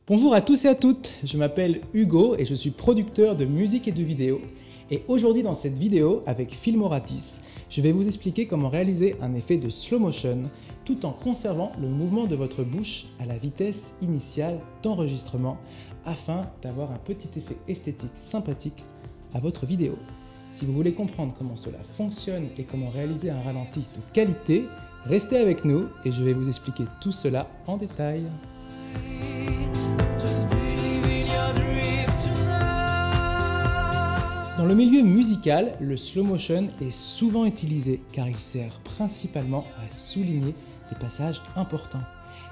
Bonjour à tous et à toutes, je m'appelle Hugo et je suis producteur de musique et de vidéos. Et aujourd'hui dans cette vidéo, avec Filmoratis, je vais vous expliquer comment réaliser un effet de slow motion tout en conservant le mouvement de votre bouche à la vitesse initiale d'enregistrement afin d'avoir un petit effet esthétique sympathique à votre vidéo. Si vous voulez comprendre comment cela fonctionne et comment réaliser un ralenti de qualité, restez avec nous et je vais vous expliquer tout cela en détail. Dans le milieu musical, le slow motion est souvent utilisé car il sert principalement à souligner des passages importants.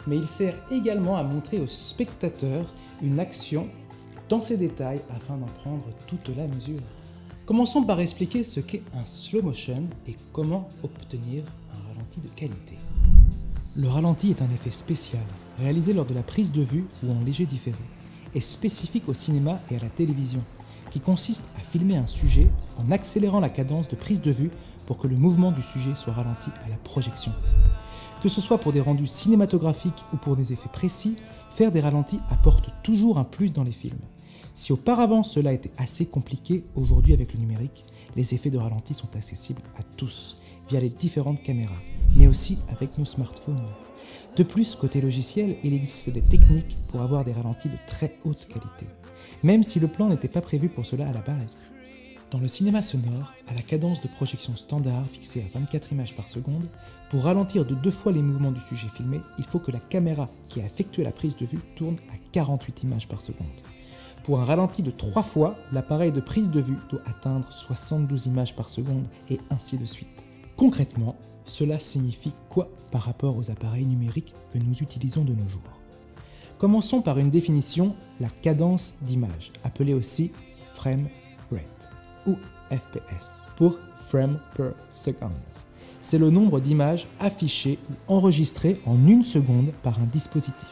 Mais il sert également à montrer au spectateur une action dans ses détails afin d'en prendre toute la mesure. Commençons par expliquer ce qu'est un slow motion et comment obtenir un ralenti de qualité. Le ralenti est un effet spécial, réalisé lors de la prise de vue ou en léger différé, et spécifique au cinéma et à la télévision, qui consiste à filmer un sujet en accélérant la cadence de prise de vue pour que le mouvement du sujet soit ralenti à la projection. Que ce soit pour des rendus cinématographiques ou pour des effets précis, faire des ralentis apporte toujours un plus dans les films. Si auparavant cela était assez compliqué, aujourd'hui avec le numérique, les effets de ralenti sont accessibles à tous via les différentes caméras, mais aussi avec nos smartphones. De plus, côté logiciel, il existe des techniques pour avoir des ralentis de très haute qualité, même si le plan n'était pas prévu pour cela à la base. Dans le cinéma sonore, à la cadence de projection standard fixée à 24 images par seconde, pour ralentir de 2 fois les mouvements du sujet filmé, il faut que la caméra qui a effectué la prise de vue tourne à 48 images par seconde. Pour un ralenti de 3 fois, l'appareil de prise de vue doit atteindre 72 images par seconde et ainsi de suite. Concrètement, cela signifie quoi par rapport aux appareils numériques que nous utilisons de nos jours? Commençons par une définition, la cadence d'image, appelée aussi frame rate ou FPS pour frame per second. C'est le nombre d'images affichées ou enregistrées en 1 seconde par un dispositif.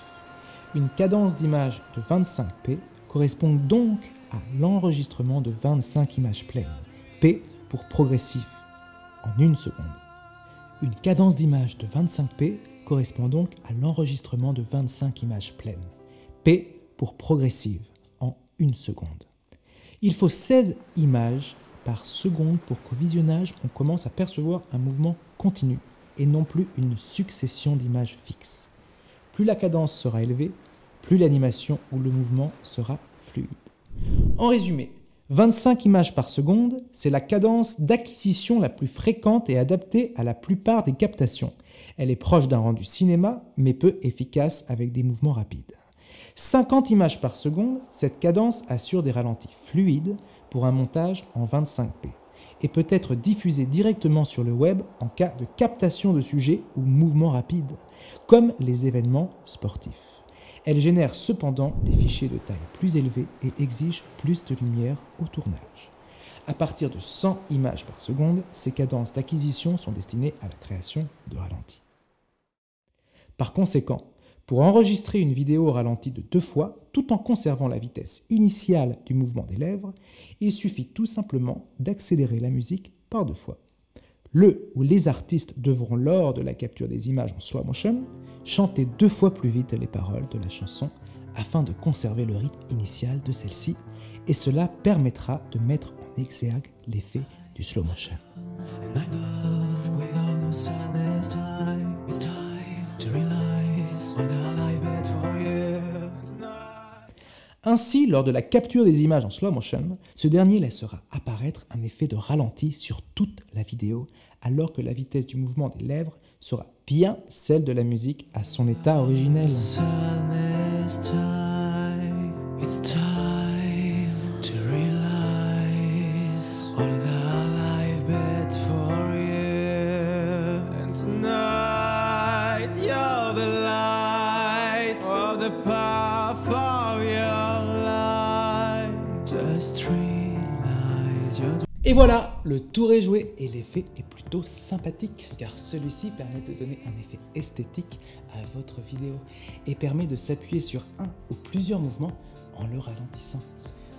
Une cadence d'image de 25p correspond donc à l'enregistrement de 25 images pleines, P pour progressif, en 1 seconde. Une cadence d'image de 25p correspond donc à l'enregistrement de 25 images pleines, P pour progressive, en 1 seconde. Il faut 16 images par seconde pour qu'au visionnage, on commence à percevoir un mouvement continu et non plus une succession d'images fixes. Plus la cadence sera élevée, plus l'animation ou le mouvement sera fluide. En résumé, 25 images par seconde, c'est la cadence d'acquisition la plus fréquente et adaptée à la plupart des captations. Elle est proche d'un rendu cinéma, mais peu efficace avec des mouvements rapides. 50 images par seconde, cette cadence assure des ralentis fluides pour un montage en 25p et peut être diffusée directement sur le web en cas de captation de sujets ou mouvements rapides, comme les événements sportifs. Elle génère cependant des fichiers de taille plus élevée et exige plus de lumière au tournage. À partir de 100 images par seconde, ces cadences d'acquisition sont destinées à la création de ralentis. Par conséquent, pour enregistrer une vidéo au ralenti de 2 fois, tout en conservant la vitesse initiale du mouvement des lèvres, il suffit tout simplement d'accélérer la musique par 2 fois. Le ou les artistes devront, lors de la capture des images en slow motion, chanter 2 fois plus vite les paroles de la chanson afin de conserver le rythme initial de celle-ci, et cela permettra de mettre en exergue l'effet du slow motion. Ainsi, lors de la capture des images en slow motion, ce dernier laissera apparaître un effet de ralenti sur toute la vidéo, alors que la vitesse du mouvement des lèvres sera bien celle de la musique à son état originel. Et voilà, le tour est joué et l'effet est plutôt sympathique car celui-ci permet de donner un effet esthétique à votre vidéo et permet de s'appuyer sur un ou plusieurs mouvements en le ralentissant,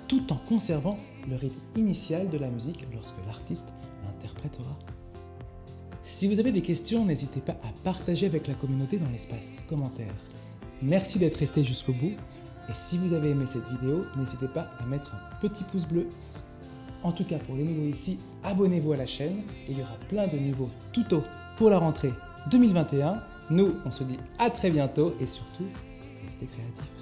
tout en conservant le rythme initial de la musique lorsque l'artiste l'interprétera. Si vous avez des questions, n'hésitez pas à partager avec la communauté dans l'espace commentaires. Merci d'être resté jusqu'au bout. Et si vous avez aimé cette vidéo, n'hésitez pas à mettre un petit pouce bleu. En tout cas, pour les nouveaux ici, abonnez-vous à la chaîne et il y aura plein de nouveaux tutos pour la rentrée 2021. Nous, on se dit à très bientôt et surtout, restez créatifs.